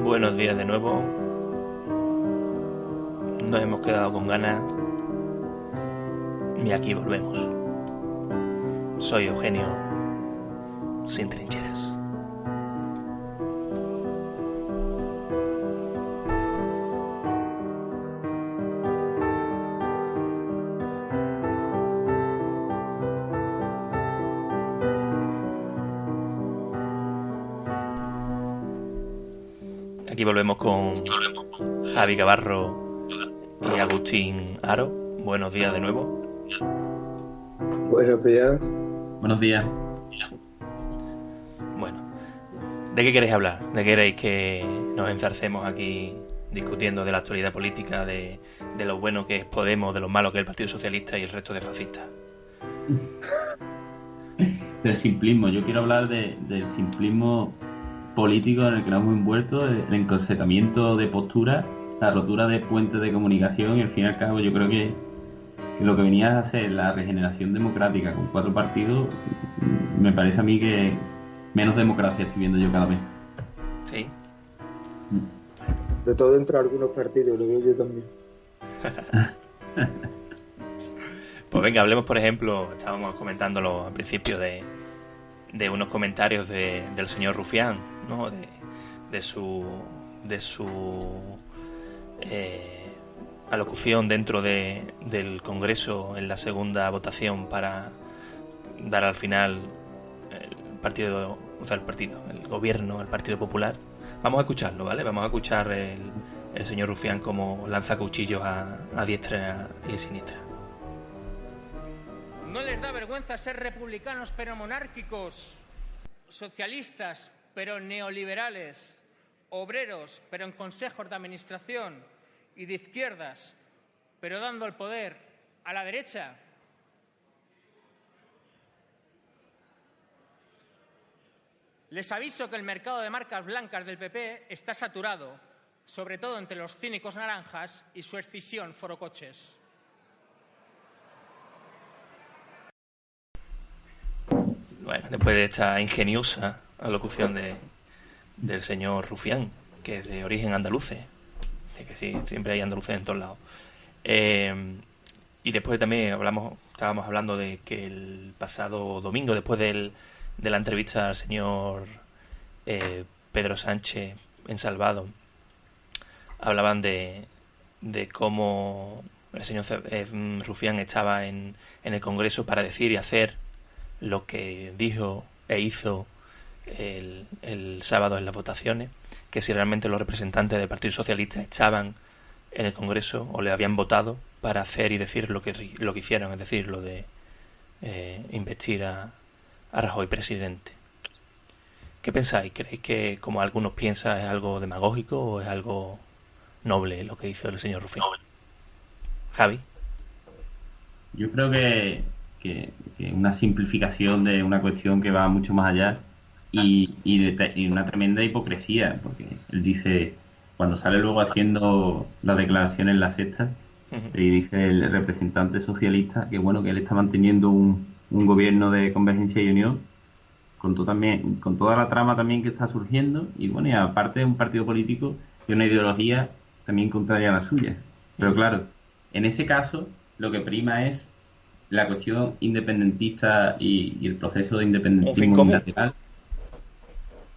Buenos días de nuevo. Nos hemos quedado con ganas y aquí volvemos. Soy Eugenio, sin trincheras. Aquí volvemos con Javi Gavarro y Agustín Aro. Buenos días de nuevo. Buenos días. Buenos días. Bueno, ¿de qué queréis hablar? ¿De qué queréis que nos enzarcemos aquí discutiendo de la actualidad política, de lo bueno que es Podemos, de lo malo que es el Partido Socialista y el resto de fascistas? Del simplismo. Yo quiero hablar del simplismo político en el que nos hemos envuelto, el encorsetamiento de posturas, la rotura de puentes de comunicación y al fin y al cabo yo creo que lo que venía a ser la regeneración democrática con 4 partidos, me parece a mí que menos democracia estoy viendo yo cada vez. Sí. De todo entre algunos partidos, lo veo yo también. Pues venga, hablemos, por ejemplo, estábamos comentándolo al principio de unos comentarios del señor Rufián, ¿no? De su alocución dentro del Congreso en la segunda votación para dar al final el gobierno al Partido Popular. Vamos a escucharlo, ¿vale? Vamos a escuchar el señor Rufián como lanza cuchillos a diestra y siniestra. ¿No les da vergüenza ser republicanos pero monárquicos, socialistas pero neoliberales, obreros pero en consejos de administración y de izquierdas pero dando el poder a la derecha? Les aviso que el mercado de marcas blancas del PP está saturado, sobre todo entre los cínicos naranjas y su escisión forocoches. Bueno, después de esta ingeniosa alocución del señor Rufián, que es de origen andaluce, de que sí, siempre hay andaluces en todos lados. Y después también estábamos hablando de que el pasado domingo, después de la entrevista al señor Pedro Sánchez en Salvado, hablaban de cómo el señor Rufián estaba en el Congreso para decir y hacer lo que dijo e hizo el sábado en las votaciones, que si realmente los representantes del Partido Socialista estaban en el Congreso o le habían votado para hacer y decir lo que hicieron, es decir, lo de investir a Rajoy presidente. ¿Qué pensáis? ¿Creéis que, como algunos piensan, es algo demagógico o es algo noble lo que hizo el señor Rufián? Javi. Yo creo que una simplificación de una cuestión que va mucho más allá y una tremenda hipocresía, porque él dice, cuando sale luego haciendo la declaración en La Sexta, y dice el representante socialista que bueno, que él está manteniendo un gobierno de Convergencia y Unión con toda la trama también que está surgiendo y bueno, y aparte un partido político y una ideología también contraria a la suya. Pero claro, en ese caso lo que prima es la cuestión independentista y el proceso de independentismo unilateral.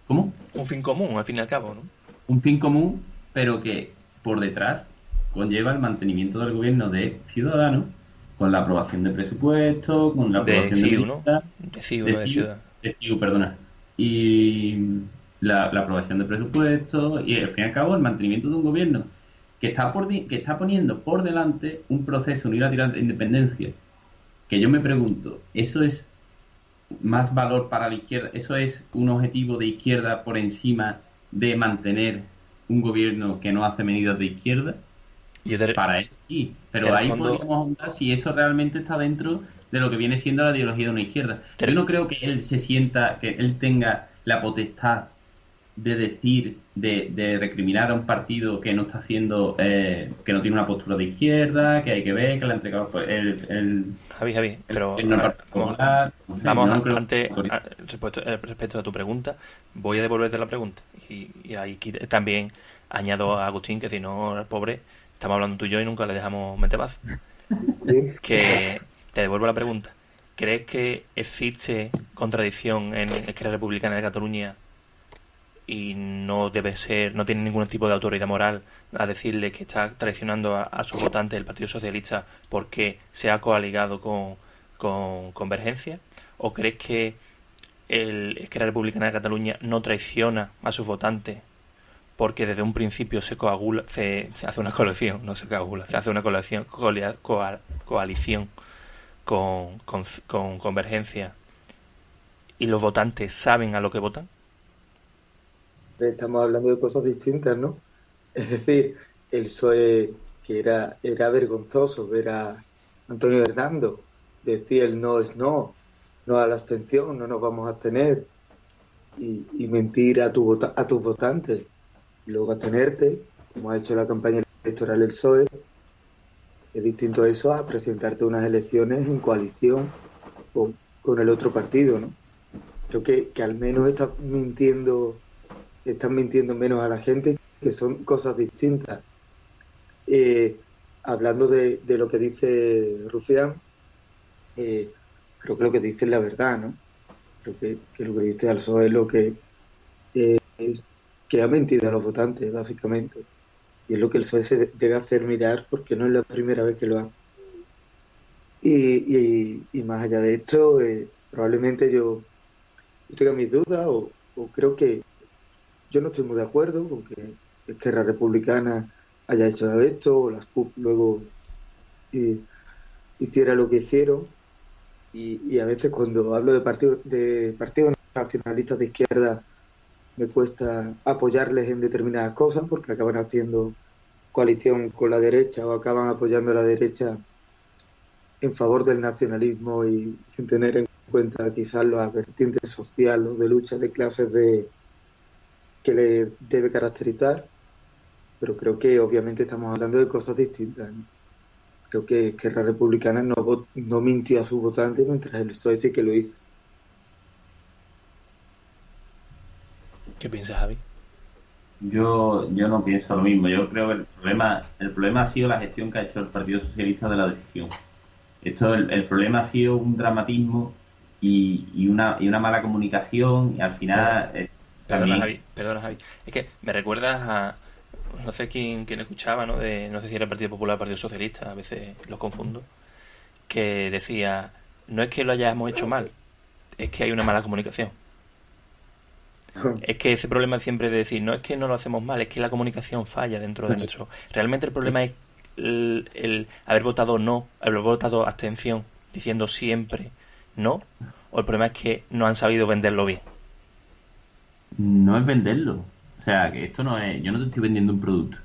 ¿Cómo? Un fin común, al fin y al cabo, ¿no? Un fin común, pero que por detrás conlleva el mantenimiento del gobierno de Ciudadanos con la aprobación de presupuestos, con la aprobación de CIU, ¿no? De CIU, perdona. Y la aprobación de presupuestos y al fin y al cabo el mantenimiento de un gobierno que está poniendo por delante un proceso unilateral de independencia. Que yo me pregunto, ¿eso es más valor para la izquierda? ¿Eso es un objetivo de izquierda por encima de mantener un gobierno que no hace medidas de izquierda? Para eso sí, pero ahí podríamos ahondar si eso realmente está dentro de lo que viene siendo la ideología de una izquierda. Yo no creo que él se sienta, que él tenga la potestad de decir, de recriminar a un partido que no está haciendo, que no tiene una postura de izquierda, que hay que ver, que le ha entregado Javi, pero el Partido Popular, no sé, vamos yo no creo respecto a tu pregunta, voy a devolverte la pregunta. Y ahí también añado a Agustín que si no, el pobre, estamos hablando tú y yo y nunca le dejamos meter bazo. Que te devuelvo la pregunta. ¿Crees que existe contradicción en Esquerra Republicana de Cataluña y no tiene ningún tipo de autoridad moral a decirle que está traicionando a sus votantes del Partido Socialista porque se ha coaligado con Convergencia? ¿O crees que el Esquerra Republicana de Cataluña no traiciona a sus votantes porque desde un principio se hace una coalición, no se coagula, se hace una coalición con Convergencia y los votantes saben a lo que votan? Estamos hablando de cosas distintas, ¿no? Es decir, el PSOE, que era vergonzoso ver a Antonio Hernando decía el no es no, no a la abstención, no nos vamos a abstener, y mentir a tus votantes, y luego abstenerte, como ha hecho la campaña electoral del PSOE. Es distinto eso a presentarte unas elecciones en coalición con el otro partido, ¿no? Creo que al menos están mintiendo menos a la gente, que son cosas distintas. Hablando de lo que dice Rufián, creo que lo que dice es la verdad, ¿no? Creo que lo que dice al PSOE es lo que ha mentido a los votantes, básicamente. Y es lo que el PSOE se debe hacer mirar, porque no es la primera vez que lo hace. Y más allá de esto, probablemente yo tenga mis dudas o creo que yo no estoy muy de acuerdo con que Esquerra Republicana haya hecho esto, o las PUP luego hiciera lo que hicieron. Y a veces cuando hablo de partidos nacionalistas de izquierda me cuesta apoyarles en determinadas cosas porque acaban haciendo coalición con la derecha o acaban apoyando a la derecha en favor del nacionalismo y sin tener en cuenta quizás las vertientes sociales o de lucha de clases que le debe caracterizar, pero creo que obviamente estamos hablando de cosas distintas, ¿no? Creo que Esquerra Republicana no mintió a sus votantes, mientras el PSOE sí que lo hizo. ¿Qué piensas, Javi? Yo no pienso lo mismo. Yo creo que el problema ha sido la gestión que ha hecho el Partido Socialista de la decisión. El problema ha sido un dramatismo y una mala comunicación, y al final Perdona, Javi. Es que me recuerdas a no sé quién escuchaba, ¿no? No sé si era el Partido Popular o el Partido Socialista, a veces los confundo, que decía, no es que lo hayamos hecho mal, es que hay una mala comunicación. Es que ese problema siempre de decir, no es que no lo hacemos mal, es que la comunicación falla dentro de nuestro... Realmente el problema es el haber votado no, haber votado abstención, diciendo siempre no, o el problema es que no han sabido venderlo bien. No es venderlo. O sea, que esto no es... Yo no te estoy vendiendo un producto.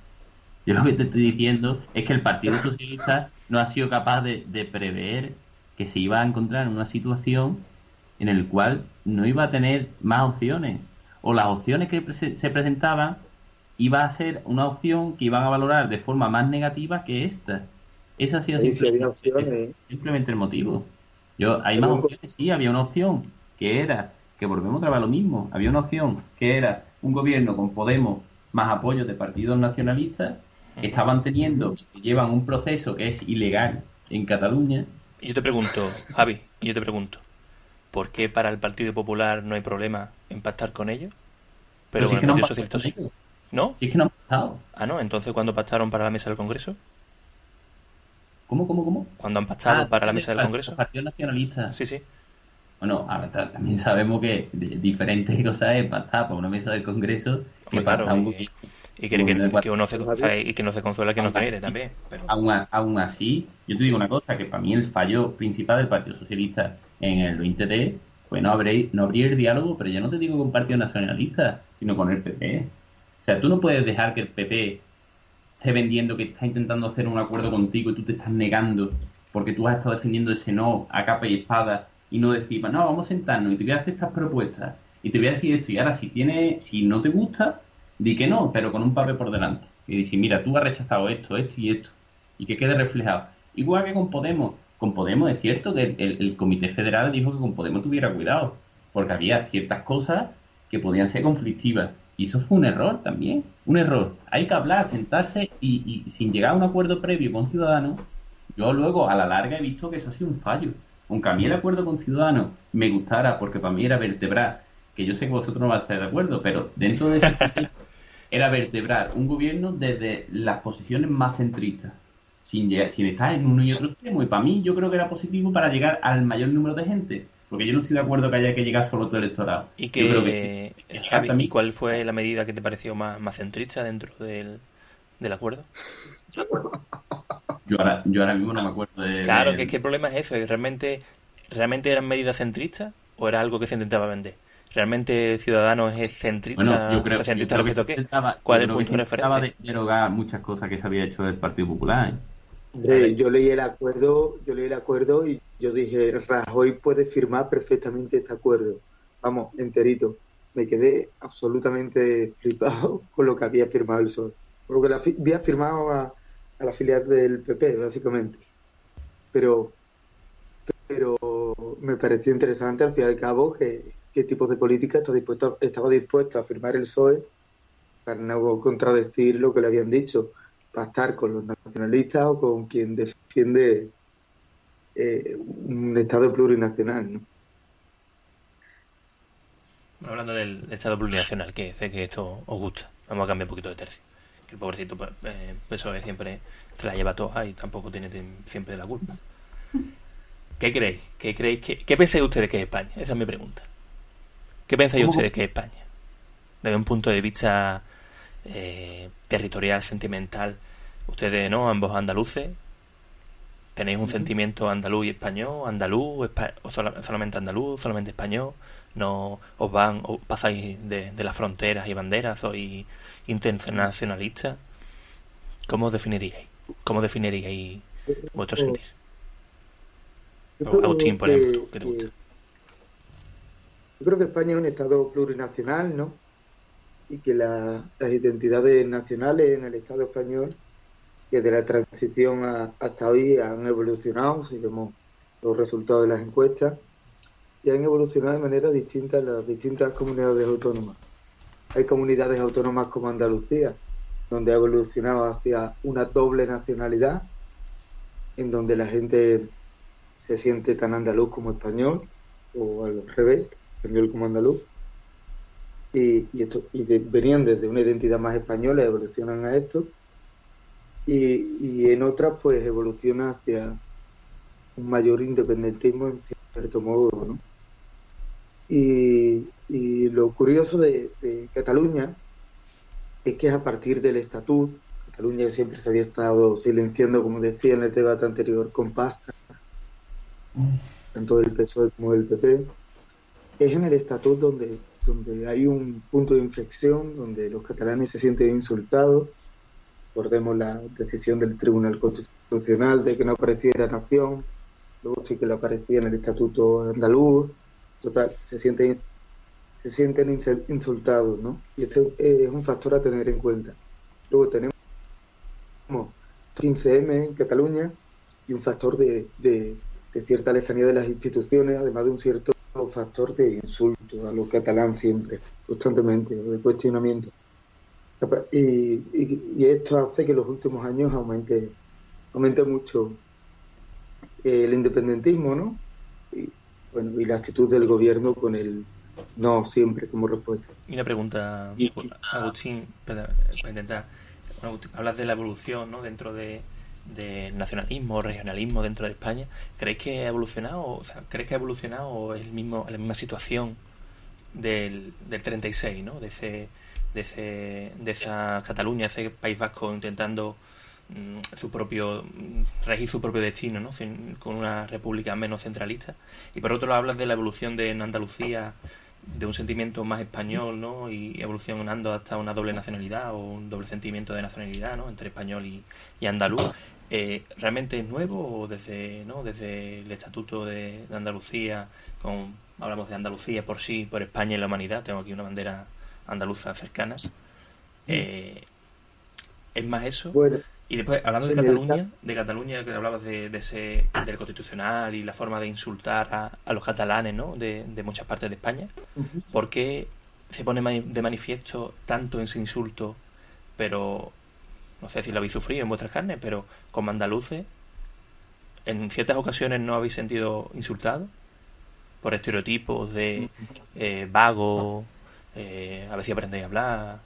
Yo lo que te estoy diciendo es que el Partido Socialista no ha sido capaz de prever que se iba a encontrar en una situación en la cual no iba a tener más opciones. O las opciones que se presentaban iba a ser una opción que iban a valorar de forma más negativa que esta. Esa ha sido simplemente el motivo. Hay más opciones, sí, había una opción que era, que volvemos otra vez a lo mismo, había una opción que era un gobierno con Podemos más apoyo de partidos nacionalistas, estaban llevan un proceso que es ilegal en Cataluña. Y yo te pregunto, Javi, ¿por qué para el Partido Popular no hay problema en pactar con ellos? Pero con el Partido Socialista sí. ¿No? Si es que no han pactado. Ah, ¿no? Entonces, ¿cuándo pactaron para la mesa del Congreso? ¿Cómo? ¿Cuándo han pactado para la mesa del Congreso? Los partidos nacionalistas. Sí. Bueno, también sabemos que diferentes cosas es pactar para una mesa del Congreso que pactar un gobierno. Y que uno se consuela que no quiere también. Pero... Aún así, yo te digo una cosa, que para mí el fallo principal del Partido Socialista en el 20D fue no abrir el diálogo, pero yo no te digo con un partido nacionalista, sino con el PP. O sea, tú no puedes dejar que el PP esté vendiendo que está intentando hacer un acuerdo contigo y tú te estás negando porque tú has estado defendiendo ese no a capa y espada y no decir, no, vamos a sentarnos y te voy a hacer estas propuestas y te voy a decir esto, y ahora si no te gusta, di que no, pero con un papel por delante. Y decir, mira, tú has rechazado esto, esto y esto, y que quede reflejado. Igual que con Podemos es cierto que el Comité Federal dijo que con Podemos tuviera cuidado, porque había ciertas cosas que podían ser conflictivas. Y eso fue un error también, un error. Hay que hablar, sentarse y sin llegar a un acuerdo previo con Ciudadanos, yo luego a la larga he visto que eso ha sido un fallo. Aunque a mí el acuerdo con Ciudadanos me gustara, porque para mí era vertebrar, que yo sé que vosotros no vais a estar de acuerdo, pero dentro de ese proceso era vertebrar un gobierno desde las posiciones más centristas, sin estar en uno y otro extremo. Y para mí yo creo que era positivo para llegar al mayor número de gente, porque yo no estoy de acuerdo que haya que llegar solo todo el electorado. ¿Y Yo creo que Javi, también... ¿y cuál fue la medida que te pareció más centrista dentro del acuerdo? Yo ahora mismo no me acuerdo Claro, que es que el problema es eso, que ¿realmente eran medidas centristas o era algo que se intentaba vender? ¿Realmente Ciudadanos es centrista, Bueno, yo creo centrista que respecto a qué? intentaba, ¿Cuál yo es el creo que punto de intentaba referencia? derogar muchas cosas que se había hecho el Partido Popular, ¿eh? Hombre, yo leí el acuerdo y yo dije, Rajoy puede firmar perfectamente este acuerdo. Vamos, enterito. Me quedé absolutamente flipado con lo que había firmado el PSOE. Porque había firmado a la filial del PP, básicamente. Pero me pareció interesante, al fin y al cabo, qué tipos de política estaba dispuesto a firmar el PSOE para no contradecir lo que le habían dicho, pactar con los nacionalistas o con quien defiende un Estado plurinacional, ¿no? Hablando del Estado plurinacional, que sé que esto os gusta. Vamos a cambiar un poquito de tercio. Que el pobrecito PSOE siempre se la lleva toda y tampoco tiene siempre la culpa. ¿Qué creéis? ¿Qué pensáis ustedes que es España? Esa es mi pregunta. ¿Qué pensáis ustedes que es España? Desde un punto de vista territorial, sentimental. Ustedes, ¿no? Ambos andaluces. ¿Tenéis un sentimiento andaluz y español? ¿Andaluz? ¿O solamente andaluz? ¿Solamente español? ¿No os pasáis de las fronteras y banderas? ¿Sois internacionalistas? ¿Cómo os definiríais? ¿Cómo definiríais vuestro sentir? Agustín, por ejemplo, ¿qué te gusta? Yo creo que España es un Estado plurinacional, ¿no? Y que las identidades nacionales en el Estado español, que de la transición hasta hoy han evolucionado, si vemos los resultados de las encuestas, y han evolucionado de manera distinta en las distintas comunidades autónomas. Hay comunidades autónomas como Andalucía, donde ha evolucionado hacia una doble nacionalidad, en donde la gente se siente tan andaluz como español, o al revés, español como andaluz, venían desde una identidad más española, evolucionan a esto, y en otras pues evoluciona hacia un mayor independentismo en cierto modo, ¿no? Y lo curioso de Cataluña es que es a partir del Estatut, Cataluña siempre se había estado silenciando, como decía en el debate anterior, con pasta, tanto del PSOE como del PP, es en el Estatut donde hay un punto de inflexión, donde los catalanes se sienten insultados. Recordemos la decisión del Tribunal Constitucional de que no apareciera nación, luego sí que lo aparecía en el Estatuto andaluz. Total, se sienten insultados, ¿no? Y este es un factor a tener en cuenta. Luego tenemos 15M en Cataluña y un factor de cierta lejanía de las instituciones, además de un cierto factor de insulto a los catalán siempre, constantemente, de cuestionamiento. Y esto hace que en los últimos años aumente mucho el independentismo, ¿no? Y la actitud del gobierno con el no siempre como respuesta. Y una pregunta, Agustín, para intentar. Bueno, Agustín, hablas de la evolución, ¿no? Dentro del nacionalismo, regionalismo dentro de España. ¿Creéis que ha evolucionado? O sea, ¿creéis que ha evolucionado o es la misma situación del 36, ¿no? De esa Cataluña, ese País Vasco intentando regir su propio destino, ¿no? Con una república menos centralista. Y por otro lado hablas de la evolución de Andalucía, de un sentimiento más español, ¿no? Y evolucionando hasta una doble nacionalidad o un doble sentimiento de nacionalidad, ¿no? Entre español y andaluz. ¿Realmente es nuevo o desde el Estatuto de Andalucía, con hablamos de Andalucía por sí, por España y la humanidad, tengo aquí una bandera andaluza cercana. ¿Es más eso? Bueno, Y después, hablando de Cataluña, que hablabas del Constitucional y la forma de insultar a los catalanes, ¿no? de muchas partes de España, ¿por qué se pone de manifiesto tanto ese insulto, pero no sé si lo habéis sufrido en vuestras carnes, pero como andaluces, en ciertas ocasiones no habéis sentido insultados por estereotipos de vago, a ver si aprendéis a hablar,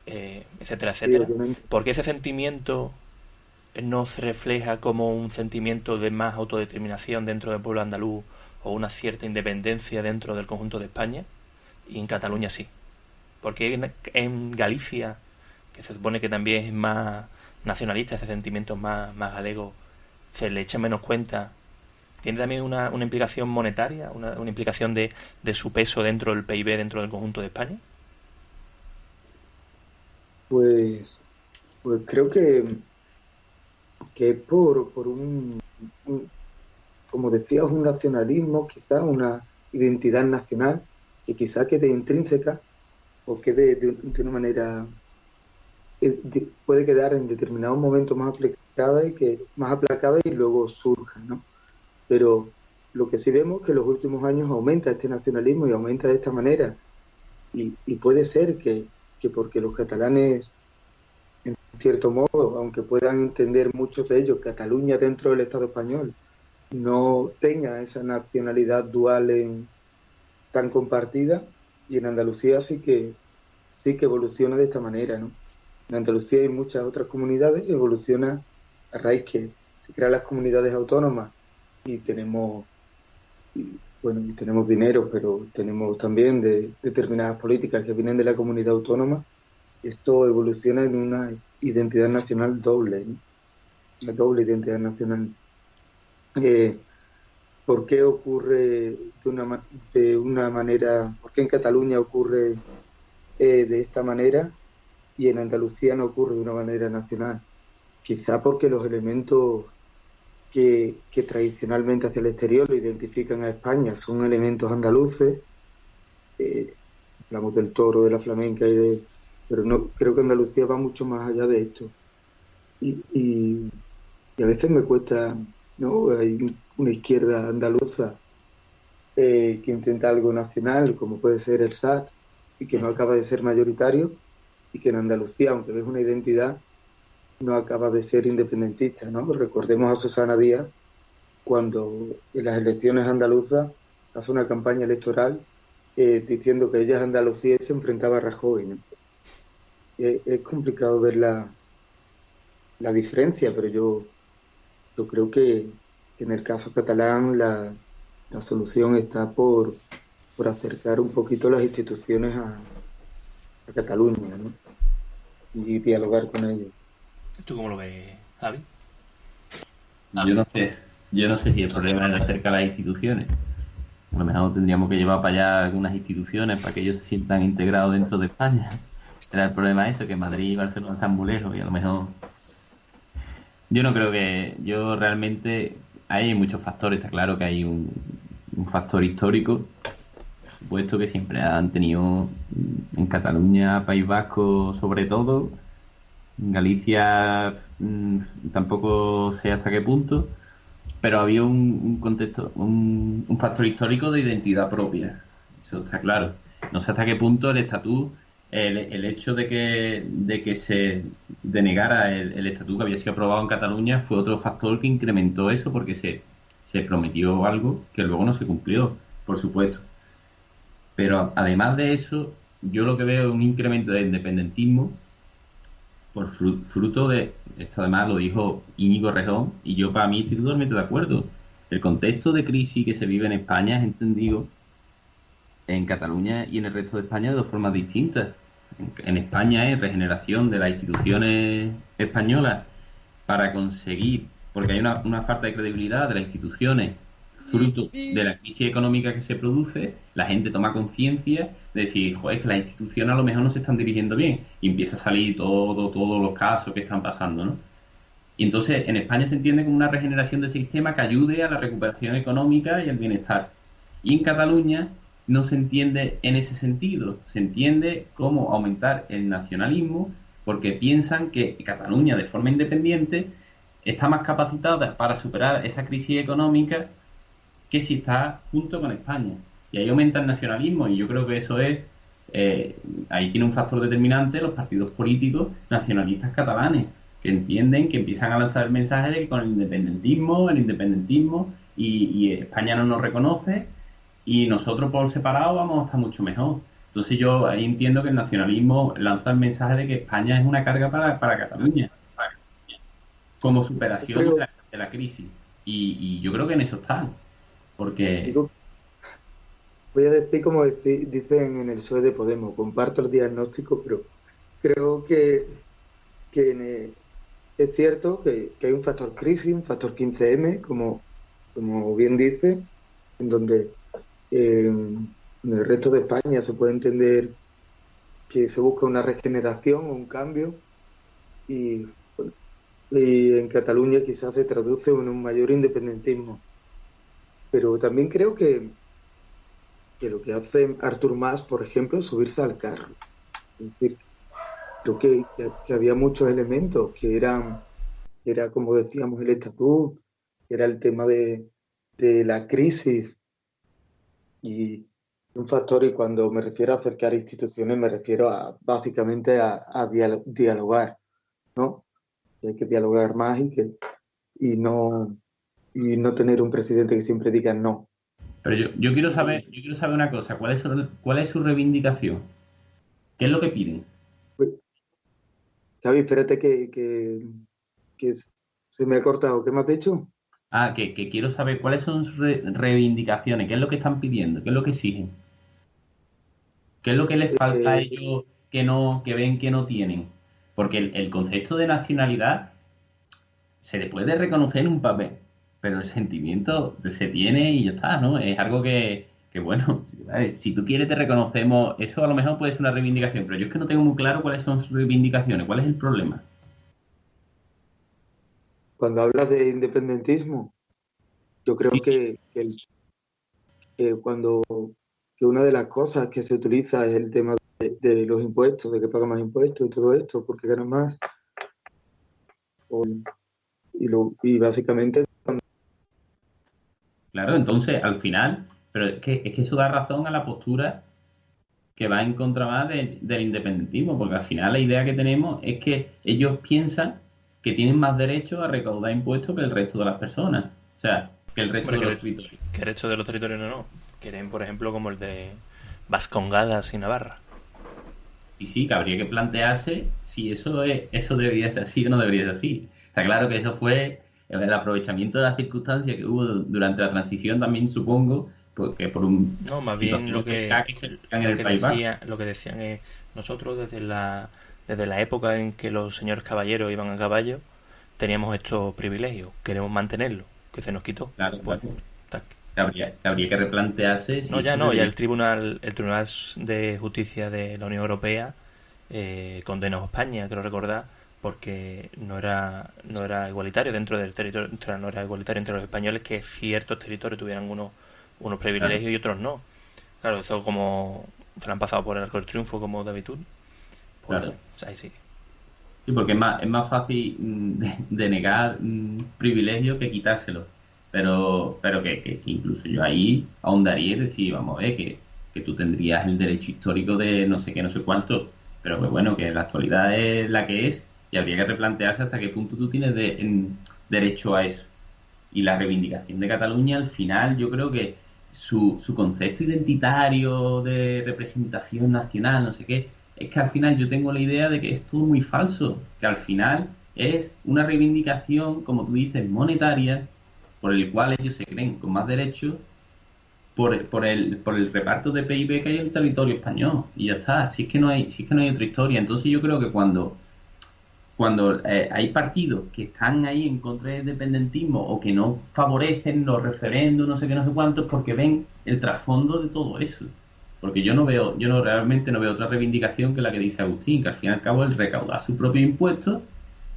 etcétera, etcétera? obviamente. ¿Por qué ese sentimiento no se refleja como un sentimiento de más autodeterminación dentro del pueblo andaluz o una cierta independencia dentro del conjunto de España, y en Cataluña sí? Porque en Galicia, que se supone que también es más nacionalista, ese sentimiento más galego, se le echa menos cuenta? ¿Tiene también una implicación monetaria, una implicación de su peso dentro del PIB, dentro del conjunto de España? Pues, pues creo que es por como decías, un nacionalismo, quizás una identidad nacional, que quizá quede intrínseca o quede de una manera, puede quedar en determinados momentos más aplacada y luego surja, ¿no? Pero lo que sí vemos es que en los últimos años aumenta este nacionalismo y aumenta de esta manera. Y puede ser que porque los catalanes, en cierto modo, aunque puedan entender muchos de ellos, Cataluña dentro del Estado español no tenga esa nacionalidad dual tan compartida, y en Andalucía sí que evoluciona de esta manera, ¿no? En Andalucía y muchas otras comunidades evoluciona a raíz que se crean las comunidades autónomas y tenemos dinero, pero tenemos también determinadas políticas que vienen de la comunidad autónoma. Esto evoluciona en una identidad nacional doble, ¿no? Una doble identidad nacional. ¿Por qué ocurre de una manera? ¿Por qué en Cataluña ocurre de esta manera y en Andalucía no ocurre de una manera nacional? Quizá porque los elementos que tradicionalmente hacia el exterior lo identifican a España son elementos andaluces. Hablamos del toro, de la flamenca, pero no creo que Andalucía va mucho más allá de esto. Y a veces me cuesta, ¿no? Hay una izquierda andaluza que intenta algo nacional, como puede ser el SAT, y que no acaba de ser mayoritario, y que en Andalucía, aunque ves una identidad, no acaba de ser independentista, ¿no? Recordemos a Susana Díaz cuando en las elecciones andaluzas hace una campaña electoral diciendo que ella es Andalucía y se enfrentaba a Rajoy, ¿no? Es complicado ver la diferencia, pero yo creo que en el caso catalán la solución está por acercar un poquito las instituciones a Cataluña, ¿no? Y dialogar con ellos. ¿Tú cómo lo ves, Javi? Yo no sé si el problema es acerca de las instituciones. A lo mejor tendríamos que llevar para allá algunas instituciones para que ellos se sientan integrados dentro de España. Era el problema eso, que Madrid y Barcelona están muy lejos y a lo mejor... Yo no creo que... Yo realmente... Hay muchos factores, está claro que hay un factor histórico. Por supuesto que siempre han tenido en Cataluña, País Vasco sobre todo... En Galicia tampoco sé hasta qué punto, pero había un contexto, un factor histórico de identidad propia. Eso está claro. No sé hasta qué punto el estatut, el hecho de que se denegara el estatut que había sido aprobado en Cataluña fue otro factor que incrementó eso, porque se prometió algo que luego no se cumplió, por supuesto. Pero además de eso, yo lo que veo es un incremento de independentismo por fruto de, esto además lo dijo Íñigo Rejón, y yo para mí estoy totalmente de acuerdo. El contexto de crisis que se vive en España es entendido en Cataluña y en el resto de España de dos formas distintas. En España es regeneración de las instituciones españolas para conseguir, porque hay una falta de credibilidad de las instituciones fruto de la crisis económica que se produce, la gente toma conciencia de decir, joder, que las instituciones a lo mejor no se están dirigiendo bien, y empieza a salir todos los casos que están pasando, ¿no? Y entonces en España se entiende como una regeneración del sistema que ayude a la recuperación económica y al bienestar. Y en Cataluña no se entiende en ese sentido. Se entiende como aumentar el nacionalismo porque piensan que Cataluña, de forma independiente, está más capacitada para superar esa crisis económica que si está junto con España. Y ahí aumenta el nacionalismo, y yo creo que eso es, ahí tiene un factor determinante los partidos políticos nacionalistas catalanes, que entienden, que empiezan a lanzar el mensaje de que con el independentismo, y España no nos reconoce, y nosotros por separado vamos a estar mucho mejor. Entonces yo ahí entiendo que el nacionalismo lanza el mensaje de que España es una carga para Cataluña, como superación de la crisis. Y yo creo que en eso están, porque... Voy a decir como dicen en el PSOE de Podemos, comparto el diagnóstico, pero creo que es cierto que hay un factor crisis, un factor 15M, como bien dice, en donde en el resto de España se puede entender que se busca una regeneración o un cambio, y en Cataluña quizás se traduce en un mayor independentismo. Pero también creo que lo que hace Artur Mas, por ejemplo, es subirse al carro. Es decir, creo que había muchos elementos que era como decíamos el estatut, era el tema de la crisis, y un factor, y cuando me refiero a acercar instituciones me refiero básicamente a dialogar, ¿no? Y hay que dialogar más y no tener un presidente que siempre diga no. Pero yo quiero saber una cosa, ¿cuál es su reivindicación? ¿Qué es lo que piden? Javi, espérate que se me ha cortado. ¿Qué me has dicho? Que quiero saber cuáles son sus reivindicaciones, qué es lo que están pidiendo, qué es lo que exigen. ¿Qué es lo que les falta a ellos que ven que no tienen? Porque el concepto de nacionalidad se le puede reconocer en un papel, pero el sentimiento se tiene y ya está, ¿no? Es algo que bueno, si tú quieres te reconocemos, eso a lo mejor puede ser una reivindicación, pero yo es que no tengo muy claro cuáles son sus reivindicaciones, cuál es el problema. Cuando hablas de independentismo, yo creo que una de las cosas que se utiliza es el tema de los impuestos, de que paga más impuestos y todo esto, porque gana más. Y básicamente... Claro, entonces al final, pero es que eso da razón a la postura que va en contra más del independentismo, porque al final la idea que tenemos es que ellos piensan que tienen más derecho a recaudar impuestos que el resto de las personas, o sea, que el resto de los territorios. Que el resto de los territorios no. Quieren, por ejemplo, como el de Vascongadas y Navarra. Y sí, que habría que plantearse si eso debería ser así o no debería ser así. Está claro que eso fue el aprovechamiento de las circunstancias que hubo durante la transición también, supongo, porque por un... No, más bien lo que decían es, nosotros desde la época en que los señores caballeros iban a caballo, teníamos estos privilegios, queremos mantenerlos, que se nos quitó. Claro, bueno, que habría que replantearse... Ya el Tribunal de Justicia de la Unión Europea condenó a España, creo recordar, porque no era igualitario dentro del territorio, no era igualitario entre los españoles que ciertos territorios tuvieran unos privilegios, claro, y otros no. Claro, eso como se lo han pasado por el arco del triunfo como de habitud, pues, claro, ahí sí. Sí, porque es más fácil de negar privilegios que quitárselo, pero que incluso yo ahí ahondaría y decir, vamos a ver, que tú tendrías el derecho histórico de no sé qué, no sé cuánto, pero que bueno, que la actualidad es la que es y habría que replantearse hasta qué punto tú tienes derecho a eso. Y la reivindicación de Cataluña, al final, yo creo que su concepto identitario de representación nacional, no sé qué, es que al final yo tengo la idea de que es todo muy falso, que al final es una reivindicación, como tú dices, monetaria, por el cual ellos se creen con más derechos por el reparto de PIB que hay en el territorio español, y ya está. Si es que no hay otra historia. Entonces yo creo que cuando hay partidos que están ahí en contra del independentismo o que no favorecen los referendos, no sé qué, no sé cuántos, porque ven el trasfondo de todo eso. Porque yo realmente no veo otra reivindicación que la que dice Agustín, que al fin y al cabo es recaudar su propio impuesto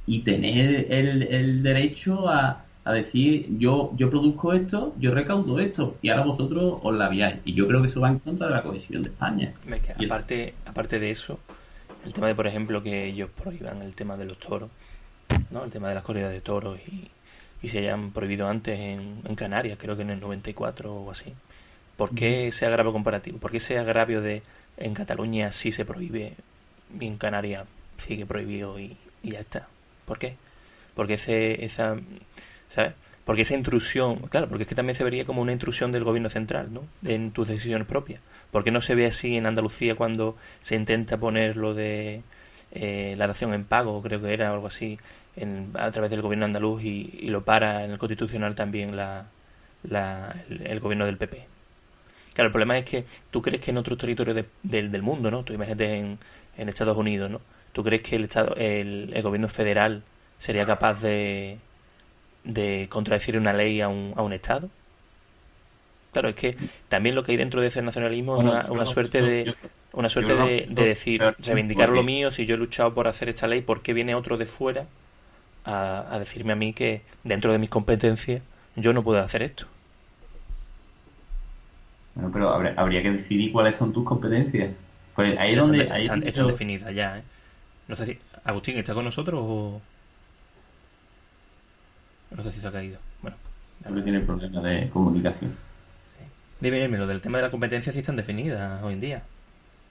y tener el derecho a a decir, yo produzco esto, yo recaudo esto, y ahora vosotros os la viáis. Y yo creo que eso va en contra de la cohesión de España. Es que aparte de eso, el tema de, por ejemplo, que ellos prohíban el tema de los toros, ¿no? El tema de las corridas de toros y se hayan prohibido antes en Canarias, creo que en el 94 o así. ¿Por qué ese agravio comparativo? ¿Por qué ese agravio de en Cataluña sí se prohíbe y en Canarias sigue prohibido y ya está? ¿Por qué? Porque ¿sabes? Porque esa intrusión, claro, porque es que también se vería como una intrusión del gobierno central, ¿no? En tus decisiones propias. ¿Por qué no se ve así en Andalucía cuando se intenta poner lo de la dación en pago, creo que era, o algo así, a través del gobierno andaluz y lo para en el Constitucional también el gobierno del PP? Claro, el problema es que tú crees que en otros territorios del mundo, ¿no? Tú imagínate en Estados Unidos, ¿no? ¿Tú crees que el gobierno federal sería capaz de contradecir una ley a un Estado? Claro, es que también lo que hay dentro de ese nacionalismo es una suerte de decir, reivindicar lo mío. Si yo he luchado por hacer esta ley, ¿por qué viene otro de fuera a decirme a mí que dentro de mis competencias yo no puedo hacer esto? Bueno, pero habría que decidir cuáles son tus competencias. Pues ahí es donde... Están definidas ya, ¿eh? No sé si... Agustín, ¿está con nosotros o...? No sé si se ha caído. Bueno. Siempre tiene problemas de comunicación. Sí. Dime, lo del tema de la competencia sí están definidas hoy en día.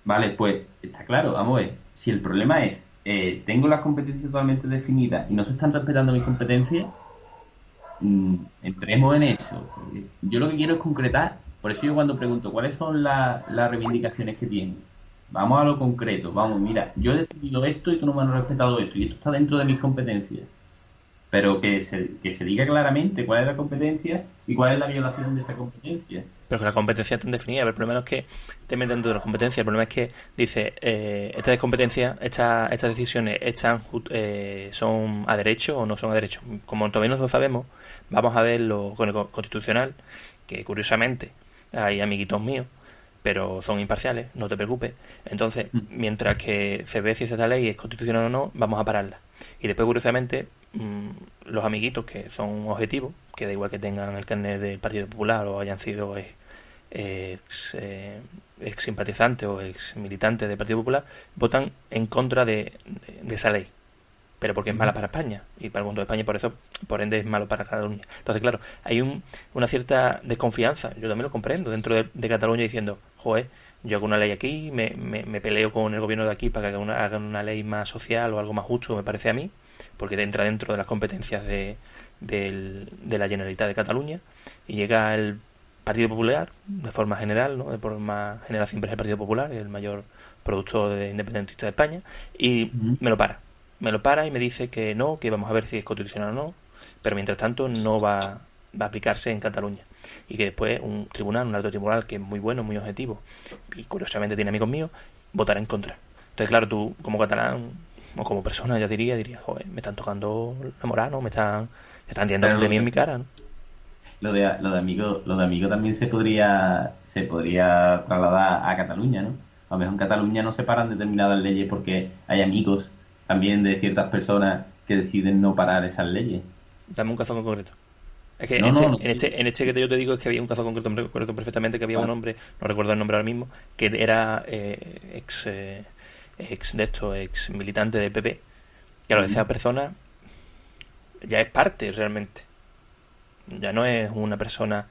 Vale, pues está claro, vamos a ver. Si el problema es, tengo las competencias totalmente definidas y no se están respetando mis competencias, entremos en eso. Yo lo que quiero es concretar. Por eso yo cuando pregunto cuáles son las reivindicaciones que tienen, vamos a lo concreto. Vamos, mira, yo he decidido esto y tú no me has respetado esto y esto está dentro de mis competencias. Pero que se diga claramente cuál es la competencia y cuál es la violación de esa competencia. Pero que la competencia está definida. El problema no es que te metan dentro de la competencia. El problema es que dice, estas competencias, estas decisiones son a derecho o no son a derecho. Como todavía no lo sabemos, vamos a verlo con el Constitucional, que curiosamente hay amiguitos míos, pero son imparciales, no te preocupes. Entonces, mientras que se ve si esta ley es constitucional o no, vamos a pararla. Y después, curiosamente, los amiguitos que son objetivos, que da igual que tengan el carnet del Partido Popular o hayan sido ex simpatizantes o ex militantes del Partido Popular, votan en contra de esa ley. Pero porque es mala para España y para el mundo de España, por ende es malo para Cataluña. Entonces, claro, hay una cierta desconfianza, yo también lo comprendo, dentro de Cataluña diciendo, joder, yo hago una ley aquí, me peleo con el gobierno de aquí para que hagan una ley más social o algo más justo, me parece a mí, porque entra dentro de las competencias de la Generalitat de Cataluña, y llega el Partido Popular, de forma general, ¿no? De forma general siempre es el Partido Popular, el mayor productor independentista de España, y me lo para y me dice que no, que vamos a ver si es constitucional o no, pero mientras tanto no va a aplicarse en Cataluña. Y que después un alto tribunal que es muy bueno, muy objetivo, y curiosamente tiene amigos míos, votará en contra. Entonces, claro, tú como catalán o como persona ya diría, joder, me están tocando la moral, ¿no? Se están riendo de mí en mi cara, ¿no? Lo de amigo también se podría trasladar a Cataluña, ¿no? A lo mejor en Cataluña no se paran determinadas leyes porque hay amigos también de ciertas personas que deciden no parar esas leyes. Dame un caso concreto. Es que en este que yo te digo es que había un caso concreto, me recuerdo perfectamente que había un hombre, no recuerdo el nombre ahora mismo, que era ex militante del PP. Claro, esa persona ya es parte realmente. Ya no es una persona.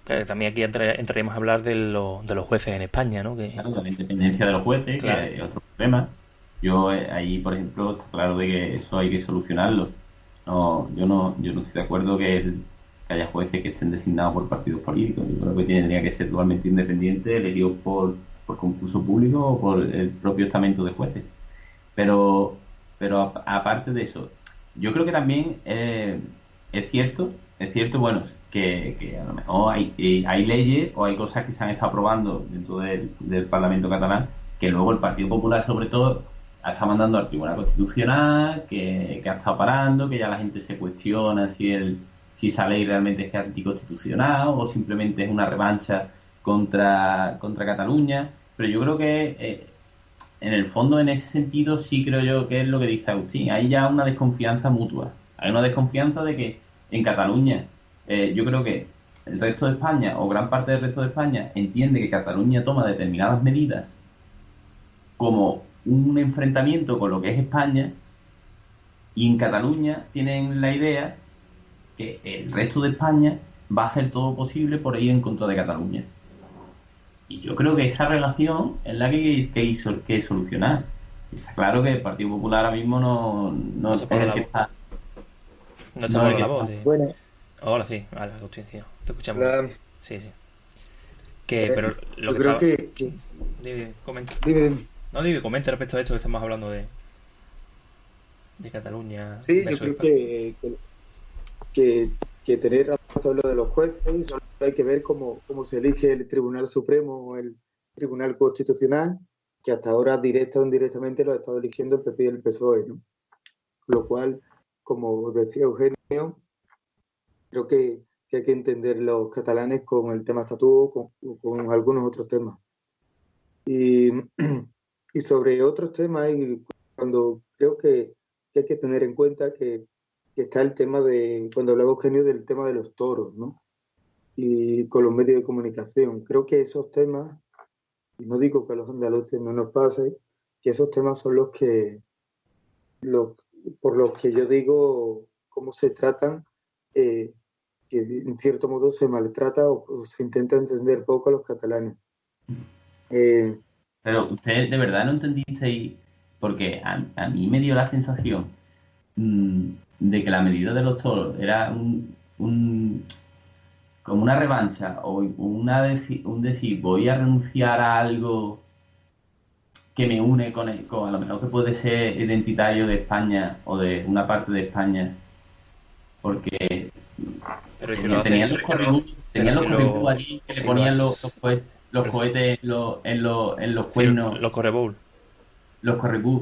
Claro, también aquí entraríamos a hablar de los jueces en España, ¿no? Claro, la independencia de los jueces, claro, que es otro problema. Yo ahí, por ejemplo, está claro de que eso hay que solucionarlo. Yo no estoy de acuerdo que haya jueces que estén designados por partidos políticos. Yo creo que tendría que ser totalmente independiente, elegidos por concurso público o por el propio estamento de jueces. Pero aparte de eso, yo creo que también es cierto, bueno, que a lo mejor hay leyes o hay cosas que se han estado aprobando dentro del Parlamento catalán que luego el Partido Popular, sobre todo, ha estado mandando al Tribunal Constitucional, que ha estado parando, que ya la gente se cuestiona si esa ley realmente es anticonstitucional o simplemente es una revancha contra Cataluña. Pero yo creo que en el fondo, en ese sentido, sí creo yo que es lo que dice Agustín. Hay ya una desconfianza mutua. Hay una desconfianza de que en Cataluña, yo creo que el resto de España, o gran parte del resto de España, entiende que Cataluña toma determinadas medidas como un enfrentamiento con lo que es España, y en Cataluña tienen la idea que el resto de España va a hacer todo posible por ir en contra de Cataluña. Y yo creo que esa relación es la que hay que solucionar. Está claro que el Partido Popular ahora mismo no se es pone el la que voz. está. No está No, por el que la voz. está. Bueno, Ahora sí, vale, Agustín, sí, te escuchamos. la- Sí, sí. Pero lo yo que creo estaba... que Comenta. dime. No, digo, comenta respecto a esto que estamos hablando de Cataluña Sí, yo versus creo España. que tener razón lo de los jueces, solo hay que ver cómo se elige el Tribunal Supremo o el Tribunal Constitucional, que hasta ahora directa o indirectamente lo ha estado eligiendo el PP y el PSOE, ¿no? Lo cual, como decía Eugenio, creo que hay que entender los catalanes con el tema estatuto o con algunos otros temas. Y, y sobre otros temas, y cuando creo que hay que tener en cuenta que está el tema de, cuando hablaba Eugenio del tema de los toros, ¿no? Y con los medios de comunicación. Creo que esos temas, y no digo que a los andaluces no nos pase, que esos temas son los por los que yo digo cómo se tratan, que en cierto modo se maltrata o se intenta entender poco a los catalanes. Eh, Pero usted de verdad no entendisteis, porque a mí me dio la sensación mm, de que la medida de los toros era como una revancha o un decir voy a renunciar a algo que me une con a lo mejor que puede ser identitario de España o de una parte de España, porque Pero si lo tenían hace... los correbús, Pero si lo... allí que le si lo ponían has- los pero cohetes en los si cuernos, los correbowl. los correbús,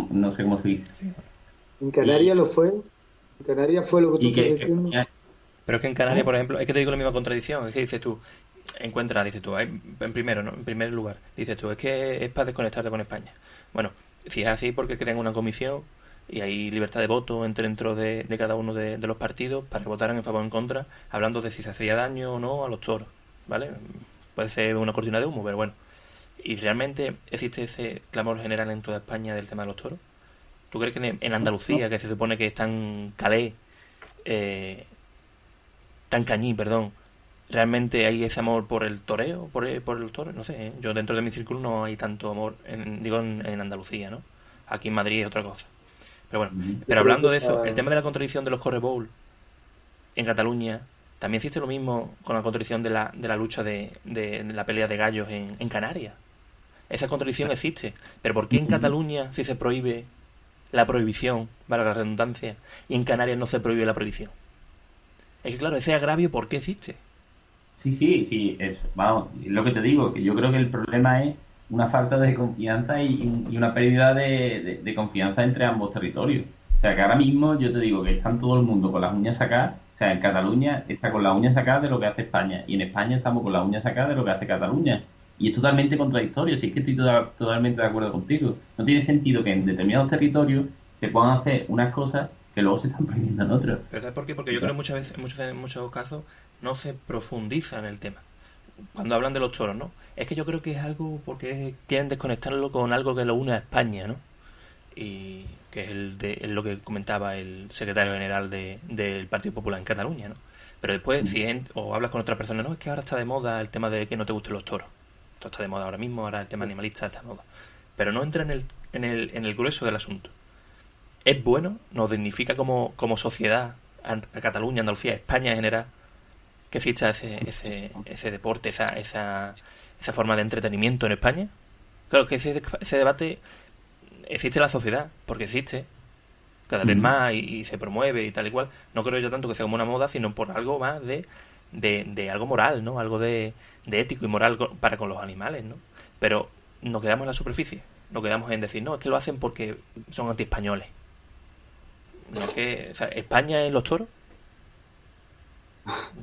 no sé cómo se dice. en Canarias lo fue. En Canarias fue lo que tú Y estás que diciendo. Pero es que en Canarias, ¿Cómo? por ejemplo, es que te digo la misma contradicción. Es que dices tú, dices tú, en primero, ¿no? En primer lugar, dices tú, es que es para desconectarte con España. Bueno, si es así, porque crean una comisión y hay libertad de voto dentro de cada uno de los partidos para que votaran en favor o en contra, hablando de si se hacía daño o no a los toros, ¿vale? Puede ser una cortina de humo, pero bueno. ¿Y realmente existe ese clamor general en toda España del tema de los toros? ¿Tú crees que en Andalucía, que se supone que es tan calé, tan cañí, perdón, realmente hay ese amor por el toreo, por el toro? No sé, ¿eh? Yo dentro de mi círculo no hay tanto amor, en Andalucía, ¿no? Aquí en Madrid es otra cosa. Pero bueno, pero hablando de eso, el tema de la contradicción de los correbowl en Cataluña, también existe lo mismo con la contradicción de la lucha de la pelea de gallos en Canarias. Esa contradicción existe. Pero ¿por qué en Cataluña sí se prohíbe la prohibición, valga la redundancia, y en Canarias no se prohíbe la prohibición? Es que claro, ese agravio, ¿por qué existe? Sí, vamos, es lo que te digo, que yo creo que el problema es una falta de confianza y una pérdida de confianza entre ambos territorios. O sea, que ahora mismo yo te digo que están todo el mundo con las uñas sacadas. O sea, en Cataluña está con las uñas sacadas de lo que hace España, y en España estamos con las uñas sacadas de lo que hace Cataluña. Y es totalmente contradictorio, si es que estoy totalmente de acuerdo contigo. No tiene sentido que en determinados territorios se puedan hacer unas cosas que luego se están prohibiendo en otros. ¿Pero sabes por qué? Porque yo creo que muchas veces, en muchos casos, no se profundiza en el tema. Cuando hablan de los toros, ¿no? Es que yo creo que es algo porque quieren desconectarlo con algo que lo une a España, ¿no? Y que es lo que comentaba el secretario general del Partido Popular en Cataluña, ¿no? Pero después, o hablas con otra persona, no, es que ahora está de moda el tema de que no te gusten los toros. Esto está de moda ahora mismo, ahora el tema animalista está de moda. Pero no entra en el grueso del asunto. Es bueno, nos dignifica como sociedad, a Cataluña, Andalucía, España en general, que exista ese deporte, esa forma de entretenimiento en España. Claro que ese debate existe en la sociedad, porque existe cada vez más y se promueve y tal y cual. No creo yo tanto que sea como una moda, sino por algo más de algo moral, ¿no? Algo de ético y moral para con los animales, ¿no? Pero nos quedamos en la superficie, nos quedamos en decir, no, es que lo hacen porque son antiespañoles. No es que, o sea, ¿España en los toros?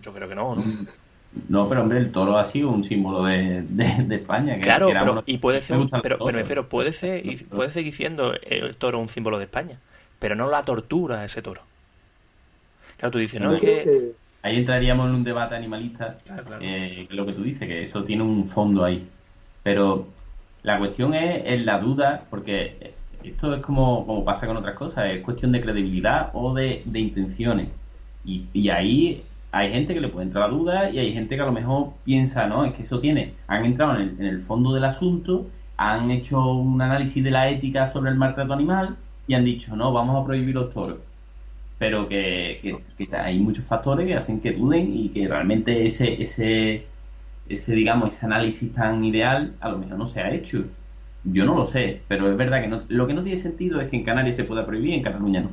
Yo creo que no, ¿no? No, pero hombre, el toro ha sido un símbolo de España. Que Claro, pero, y puede ser, pero me refiero, puede ser seguir siendo el toro un símbolo de España, pero no la tortura a ese toro. Claro, tú dices, Yo no, es creo que... que Ahí entraríamos en un debate animalista, Claro. lo que tú dices, que eso tiene un fondo ahí. Pero la cuestión es en la duda, porque esto es como pasa con otras cosas, es cuestión de credibilidad o de intenciones. Y ahí hay gente que le puede entrar la duda y hay gente que a lo mejor piensa, no, es que eso tiene, han entrado en el fondo del asunto, han hecho un análisis de la ética sobre el maltrato animal y han dicho, no, vamos a prohibir los toros. Pero que hay muchos factores que hacen que duden y que realmente digamos, ese análisis tan ideal a lo mejor no se ha hecho. Yo no lo sé, pero es verdad que lo que no tiene sentido es que en Canarias se pueda prohibir y en Cataluña no.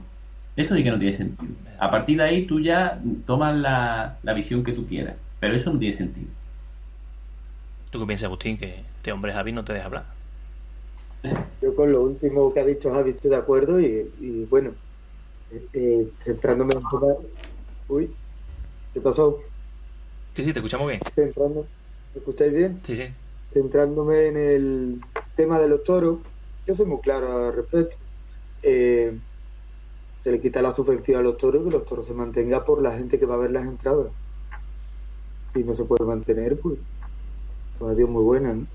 Eso sí que no tiene sentido. A partir de ahí tú ya tomas la visión que tú quieras, pero eso no tiene sentido. ¿Tú qué piensas, Agustín? Que este hombre Javi no te deja hablar. yo con lo último que ha dicho Javi estoy de acuerdo y bueno, centrándome en el tema... Uy, ¿qué pasó? Sí, te escuchamos bien. ¿Me escucháis bien? Sí. Centrándome en el tema de los toros, yo soy muy claro al respecto. Eh, Se le quita la subvención a los toros y que los toros se mantengan por la gente que va a ver las entradas. Si no se puede mantener, pues adiós, muy buena, ¿no?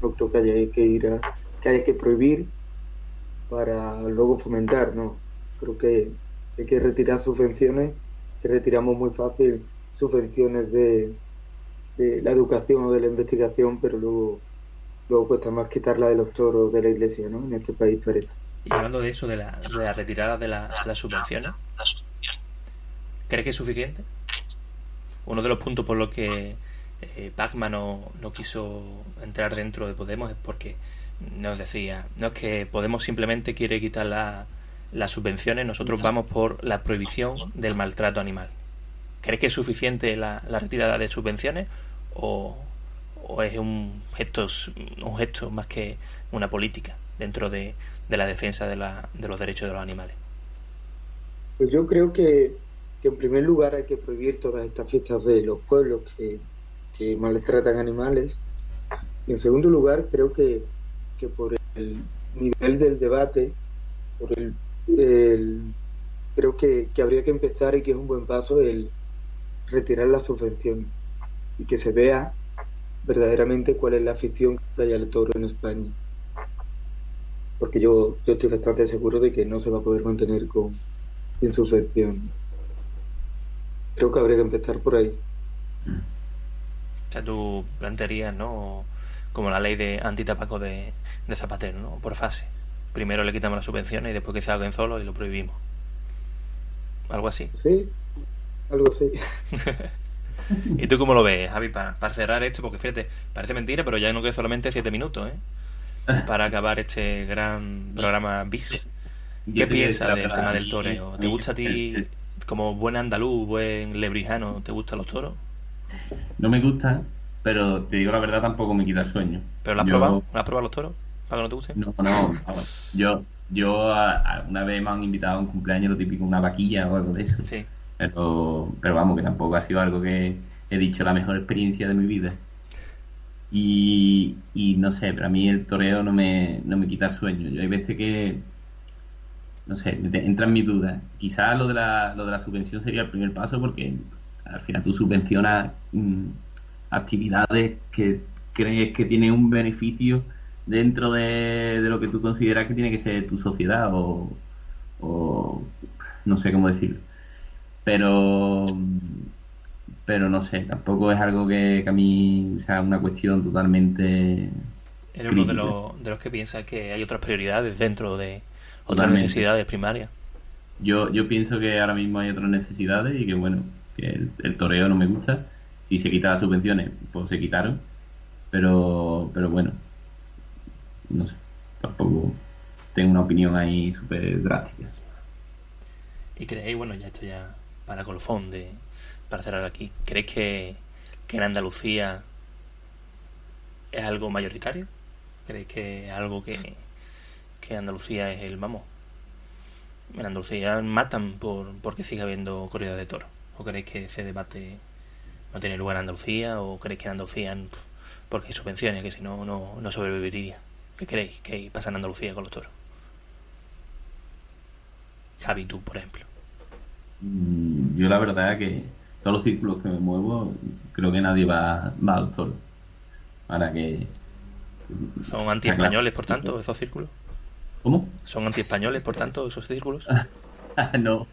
No creo que haya que prohibir para luego fomentar, ¿no? Creo que hay que retirar subvenciones, que retiramos muy fácil subvenciones de la educación o de la investigación, pero luego cuesta más quitarla de los toros de la iglesia, ¿no? En este país parece. Y hablando de eso, de la retirada de las subvenciones, ¿crees que es suficiente? Uno de los puntos por los que Pacma no quiso entrar dentro de Podemos es porque nos decía, no es que Podemos simplemente quiere quitar las subvenciones, nosotros vamos por la prohibición del maltrato animal. ¿Crees que es suficiente la retirada de subvenciones o es un gesto más que una política dentro de la defensa de los derechos de los animales? Pues yo creo que en primer lugar hay que prohibir todas estas fiestas de los pueblos que maltratan animales. Y en segundo lugar, creo que por el nivel del debate, creo que habría que empezar, y que es un buen paso, el retirar las subvenciones y que se vea verdaderamente cuál es la afición que hay al toro en España. Porque yo estoy bastante seguro de que no se va a poder mantener sin subvención. Creo que habría que empezar por ahí. O sea, tú plantearías, ¿no? Como la ley de antitabaco de Zapatero, ¿no? Por fase. Primero le quitamos las subvenciones y después que se hagan solo y lo prohibimos. Algo así. Sí, algo así. ¿Y tú cómo lo ves, Javi? Para cerrar esto, porque fíjate, parece mentira, pero ya no quedan solamente 7 minutos, para acabar este gran programa BIS. ¿Qué piensas del tema del toreo? ¿Te gusta a ti, como buen andaluz, buen lebrijano, te gustan los toros? No me gustan, pero te digo la verdad, tampoco me quita el sueño. ¿Pero lo has probado? ¿Lo has probado los toros? ¿Para que no te gusten? No. Yo una vez me han invitado a un cumpleaños, lo típico, una vaquilla o algo de eso. Sí. Pero vamos, que tampoco ha sido algo que he dicho la mejor experiencia de mi vida. Y no sé, pero a mí el toreo no me quita el sueño. Yo hay veces que, no sé, entran mis dudas. Quizás lo de la subvención sería el primer paso, porque al final tú subvencionas actividades que crees que tienen un beneficio dentro de lo que tú consideras que tiene que ser tu sociedad o no sé cómo decirlo. Pero no sé, tampoco es algo que a mí sea una cuestión totalmente... Eres uno de los que piensa que hay otras prioridades dentro de otras Totalmente. necesidades primarias. Yo pienso que ahora mismo hay otras necesidades y que bueno, que el toreo no me gusta. Si se quitan las subvenciones, pues se quitaron. Pero bueno, no sé, tampoco tengo una opinión ahí súper drástica. ¿Y creéis, bueno, ya esto ya para colofón, para cerrar aquí, ¿creéis que en Andalucía es algo mayoritario? ¿Creéis que es algo que Andalucía es el vamos? En Andalucía matan porque sigue habiendo corrida de toros. ¿O creéis que ese debate no tiene lugar en Andalucía? ¿O creéis que en Andalucía porque hay subvenciones, que si no sobreviviría? ¿Qué creéis que pasa en Andalucía con los toros? Javi, tú, por ejemplo. Yo la verdad que todos los círculos que me muevo, creo que nadie va al toro. Para que... ¿Son anti-españoles, por tanto, esos círculos? ¿Cómo? ¿Son anti-españoles, por tanto, esos círculos? No,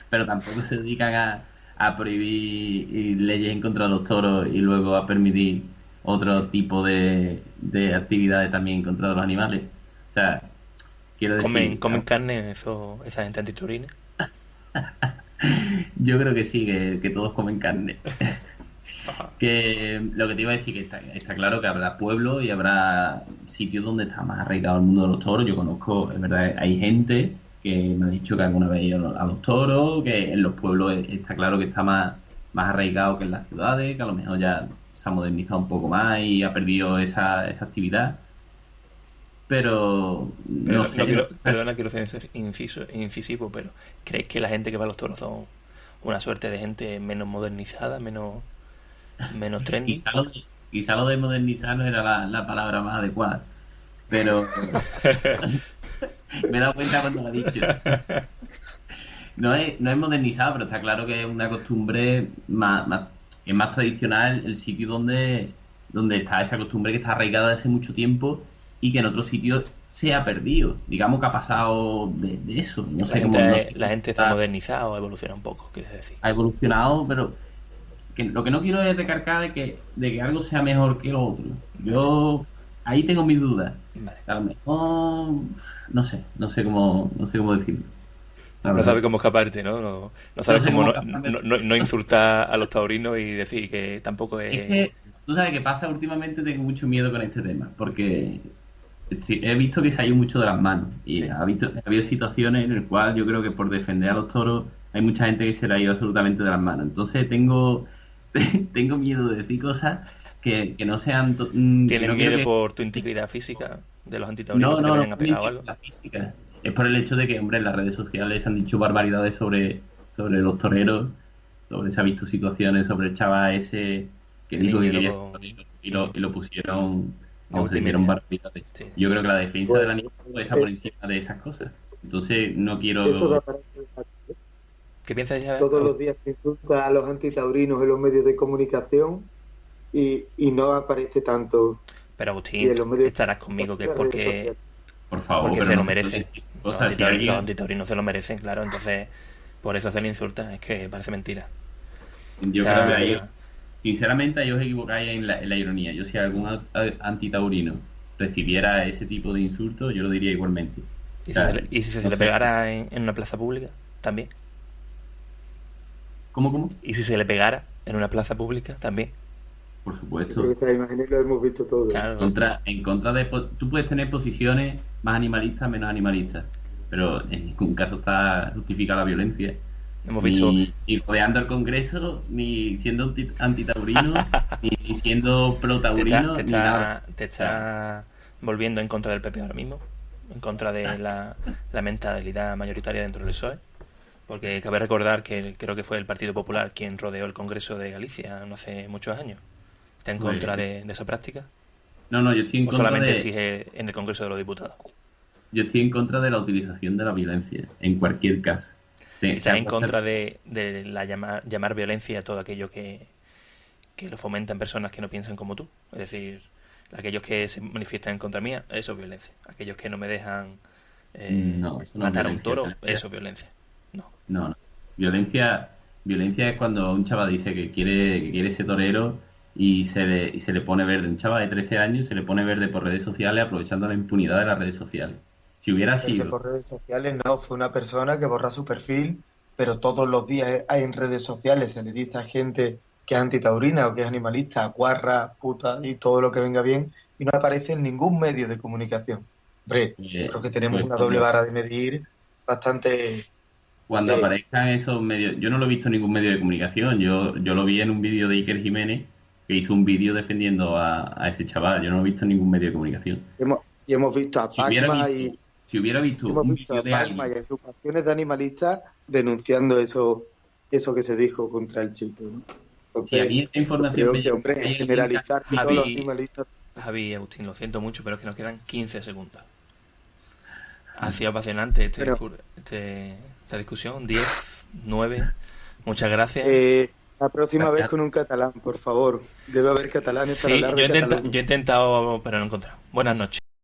pero tampoco se dedican a prohibir leyes en contra de los toros y luego a permitir otro tipo de actividades también en contra de los animales. O sea, quiero decir... ¿Comen carne esa gente antiturina? Yo creo que sí, que todos comen carne. Que lo que te iba a decir, que está claro que habrá pueblos y habrá sitios donde está más arraigado el mundo de los toros. Yo conozco, es verdad, hay gente que me ha dicho que alguna vez ha ido a los toros, que en los pueblos está claro que está más arraigado que en las ciudades, que a lo mejor ya se ha modernizado un poco más y ha perdido esa actividad. Pero no sé. Perdona, quiero ser incisivo, pero ¿crees que la gente que va a los toros son una suerte de gente menos modernizada, menos trendy? Quizá lo de modernizar no era la palabra más adecuada, pero me he dado cuenta cuando lo he dicho. No es modernizado, pero está claro que es una costumbre es más tradicional el sitio donde está esa costumbre que está arraigada desde hace mucho tiempo y que en otros sitios se ha perdido. Digamos que ha pasado de eso. No sé cómo. La gente está modernizada o evoluciona un poco, quieres decir. Ha evolucionado, pero lo que no quiero es recargar de que algo sea mejor que lo otro. Yo ahí tengo mis dudas. Vale. A lo mejor no sé cómo decirlo. No sabes cómo escaparte, ¿no? No sabes cómo no insultar a los taurinos y decir que tampoco es... Es que, tú sabes qué pasa, últimamente tengo mucho miedo con este tema, porque he visto que se ha ido mucho de las manos y ha habido situaciones en las cuales yo creo que por defender a los toros hay mucha gente que se le ha ido absolutamente de las manos. Entonces tengo miedo de decir cosas que no sean... ¿Tienes miedo por tu integridad física de los antitaurinos que te vayan a pegar o algo? La física. Es por el hecho de que, hombre, en las redes sociales se han dicho barbaridades sobre los toreros, se han visto situaciones sobre el chaval ese que dijo que quería ser torero y lo pusieron, se dieron barbaridades. Sí. Yo creo que la defensa del animal está por encima de esas cosas. Entonces no quiero... ¿Qué piensas ya? Todos los días se insulta a los antitaurinos en los medios de comunicación y no aparece tanto. Pero Agustín, estarás conmigo que es porque... Por favor, porque se lo merecen. Los antitaurinos se lo merecen, claro. Entonces, por eso se le insulta. Es que parece mentira. Yo creo que ahí, sinceramente, ahí os equivocáis en la ironía. Yo, si algún antitaurino recibiera ese tipo de insultos, yo lo diría igualmente. ¿Y si se le pegara en una plaza pública? También. ¿Cómo? ¿Y si se le pegara en una plaza pública? También. Por supuesto. Creo que esa imagen lo hemos visto todos. Claro. En contra de... Tú puedes tener posiciones más animalistas, menos animalistas, pero en ningún caso está justificada la violencia. Hemos visto... Ni rodeando el Congreso, ni siendo antitaurino, ni siendo pro-taurino, ni nada. Te está volviendo en contra del PP ahora mismo, en contra de la mentalidad mayoritaria dentro del PSOE, porque cabe recordar que creo que fue el Partido Popular quien rodeó el Congreso de Galicia no hace muchos años. ¿Está en contra de esa práctica? No, yo estoy en contra solamente exige en el Congreso de los Diputados? Yo estoy en contra de la utilización de la violencia, en cualquier caso. ¿Está en contra de la llamar violencia a todo aquello que lo fomentan personas que no piensan como tú? Es decir, aquellos que se manifiestan en contra mía, eso es violencia. Aquellos que no me dejan matar a un toro, eso es violencia. No. Violencia es cuando un chaval dice que quiere ser torero y se le pone verde. Un chaval de 13 años se le pone verde por redes sociales, aprovechando la impunidad de las redes sociales. Si hubiera sido... Por redes sociales no, fue una persona que borra su perfil, pero todos los días hay en redes sociales, se le dice a gente que es antitaurina o que es animalista, guarra, puta y todo lo que venga bien, y no aparece en ningún medio de comunicación. Hombre, creo que tenemos una doble vara de medir bastante... Cuando aparezcan esos medios... Yo no lo he visto en ningún medio de comunicación, yo lo vi en un vídeo de Iker Jiménez, que hizo un vídeo defendiendo a ese chaval. Yo no lo he visto en ningún medio de comunicación. Hemos visto a Pacma si hubiera visto un vídeo de alguien... y agrupaciones de animalistas denunciando eso que se dijo contra el chico, ¿no? Entonces, a mí esta información creo que, hombre, generalizar que todos los animalistas... Javi, Agustín, lo siento mucho, pero es que nos quedan 15 segundos. Ha sido apasionante esta discusión. 10 9. Muchas gracias. La próxima vez con un catalán, por favor. Debe haber catalanes para Sí, hablar de Cataluña. yo he intentado, pero no he encontrado. Buenas noches.